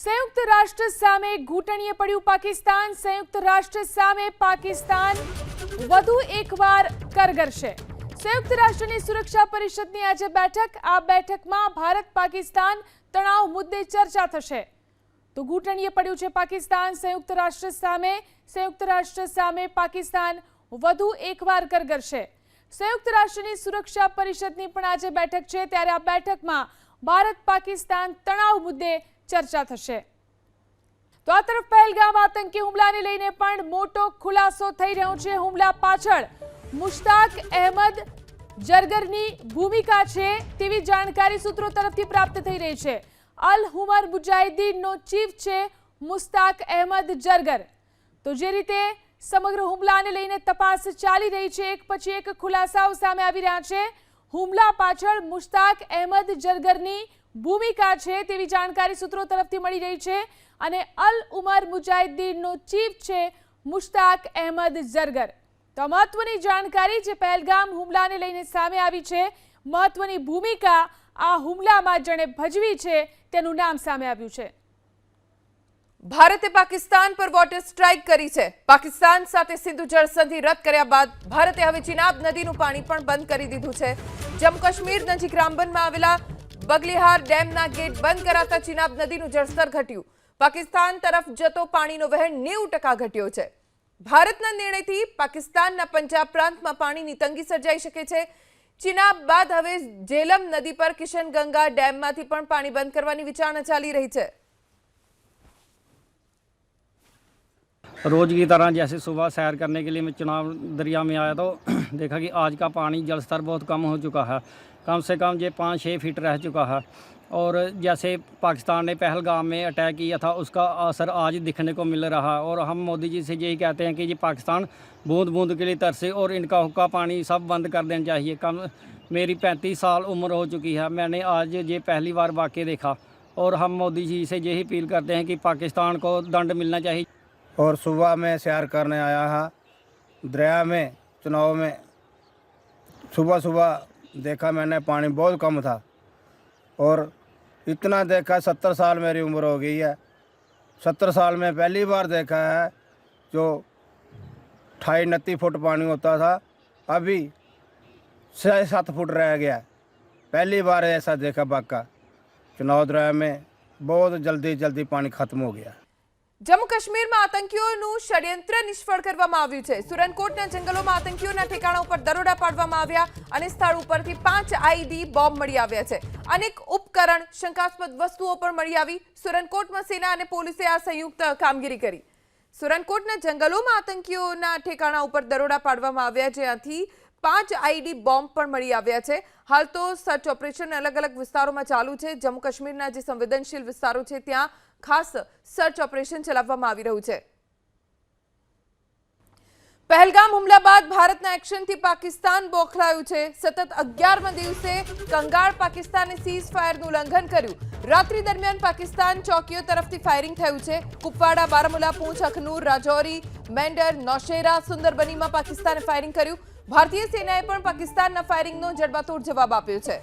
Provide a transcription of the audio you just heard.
સંયુક્ત રાષ્ટ્ર સામે ઘૂંટણીએ પડ્યું પાકિસ્તાન। સંયુક્ત રાષ્ટ્ર સામે પાકિસ્તાન વધુ એકવાર કરગરશે। સંયુક્ત રાષ્ટ્રની સુરક્ષા પરિષદની આજે બેઠક। આ બેઠકમાં ભારત પાકિસ્તાન તણાવ મુદ્દે ચર્ચા થશે। તો ઘૂંટણીએ પડ્યું છે પાકિસ્તાન સંયુક્ત રાષ્ટ્ર સામે પાકિસ્તાન વધુ એકવાર કરગરશે। સંયુક્ત રાષ્ટ્રની સુરક્ષા પરિષદની પણ આજે બેઠક છે, ત્યારે આ બેઠકમાં ભારત પાકિસ્તાન તણાવ મુદ્દે ચર્ચા થશે। તો આ તરફ પહેલગામ આતંકી હુમલાને લઈને પણ મોટો ખુલાસો થઈ રહ્યો છે। હુમલા પાછળ મુશ્તાક અહેમદ જરગરની ભૂમિકા છે તેવી જાણકારી સૂત્રો તરફથી પ્રાપ્ત થઈ રહી છે। અલ હુમર મુજાહિદીનનો ચીફ છે મુશ્તાક અહેમદ જરગર। તો જે રીતે સમગ્ર હુમલાને લઈને તપાસ ચાલી રહી છે, એક પછી એક ખુલાસાઓ સામે આવી રહ્યા છે। હુમલા પાછળ મુશ્તાક અહેમદ જરગરની ભૂમિકા છે તેવી જાણકારી સૂત્રો તરફથી મળી રહી છે અને અલ ઉમર મુજાહિદીનનો ચીફ છે મુશ્તાક અહેમદ જરગર। તો મહત્વની જાણકારી જે પહેલગામ હુમલાને લઈને સામે આવી છે, મહત્વની ભૂમિકા આ હુમલામાં જેણે ભજવી છે તેનું નામ સામે આવ્યું છે। ભારતે પાકિસ્તાન પર વોટર સ્ટ્રાઇક કરી છે। પાકિસ્તાન સાથે સિંધુ જળ સંધિ રદ કર્યા બાદ ભારતે હવે ચિનાબ નદીનું પાણી પણ બંધ કરી દીધું છે। જમ્મુ કાશ્મીર નજીક રામબનમાં આવેલા બગલીહાર ડેમના ગેટ બંધ કરાતા ચિનાબ નદીનું જળસ્તર ઘટ્યું। પાકિસ્તાન તરફ જતો પાણીનો વહેણ 90% ઘટ્યો છે। ભારતના નિર્ણયથી પાકિસ્તાનના પંજાબ પ્રાંતમાં પાણીની તંગી સર્જાઈ શકે છે। ચિનાબ બાદ હવે જેલમ નદી પર કિશનગંગા ડેમમાંથી પણ પાણી બંધ કરવાની વિચારણા ચાલી રહી છે। रोज़ की तरह जैसे सुबह सैर करने के लिए मैं चुनाव दरिया में आया तो देखा कि आज का पानी जल स्तर बहुत कम हो चुका है। कम से कम ये 5-6 फीट रह चुका है और जैसे पाकिस्तान ने पहलगाम में अटैक किया था उसका असर आज दिखने को मिल रहा है। और हम मोदी जी से यही कहते हैं कि ये पाकिस्तान बूंद बूंद के लिए तरसे और इनका हुक्का पानी सब बंद कर देना चाहिए। कम मेरी 35 साल उम्र हो चुकी है, मैंने आज ये पहली बार वाक़ई देखा और हम मोदी जी से यही अपील करते हैं कि पाकिस्तान को दंड मिलना चाहिए। और सुबह में सैर करने आया है दरिया में चुनाव में। सुबह देखा मैंने पानी बहुत कम था और इतना देखा 70 साल मेरी उम्र हो गई है। 70 साल में पहली बार देखा है जो 28-29 फुट पानी होता था, अभी 6-7 फुट रह गया। पहली बार ऐसा देखा बाका चुनाव दरिया में बहुत जल्दी पानी खत्म हो गया। जम्मू काश्मीर में आतंकीओનું ષડયંત્ર નિષ્ફળ કરવામાં આવ્યું છે। સુરનકોટના જંગલોમાં આતંકીઓના ઠેકાણા ઉપર દરોડા પાડવામાં આવ્યા અને સ્થળ ઉપરથી 5 આઈડી બોમ્બ મળી આવ્યા છે। અનેક ઉપકરણ, શંકાસ્પદ વસ્તુઓ પણ મળી આવી। સુરનકોટમાં સેના અને પોલીસે આ સંયુક્ત કામગીરી કરી। સુરનકોટના જંગલોમાં આતંકીઓના ઠેકાણા ઉપર દરોડા પાડવામાં આવ્યા, જ્યાંથી 5 આઈડી બોમ્બ પણ મળી આવ્યા છે। હાલ તો સર્ચ ઓપરેશન અલગ અલગ વિસ્તારોમાં ચાલુ છે। જમ્મુ કાશ્મીરના જે સંવેદનશીલ વિસ્તારો છે ત્યાં ખાસ સર્ચ ઓપરેશન ચલાવવામાં આવી રહ્યું છે। પહેલગામ હુમલા બાદ ભારતના એક્શનથી પાકિસ્તાન બોખલાયું છે। સતત 11મા દિવસે કંગાળ પાકિસ્તાને સીઝ ફાયરનું ઉલ્લંઘન કર્યું। રાત્રિ દરમિયાન પાકિસ્તાન ચોકીઓ તરફથી ફાયરિંગ થયું છે। કુપવાડા, બારામુલા, પૂંછ, અખનૂર, રાજૌરી, મેંડર, નૌશેરા, સુંદરબનીમાં પાકિસ્તાને ફાયરિંગ કર્યું। ભારતીય સેનાએ પણ પાકિસ્તાનના ફાયરિંગનો જડબાતોડ જવાબ આપ્યો છે।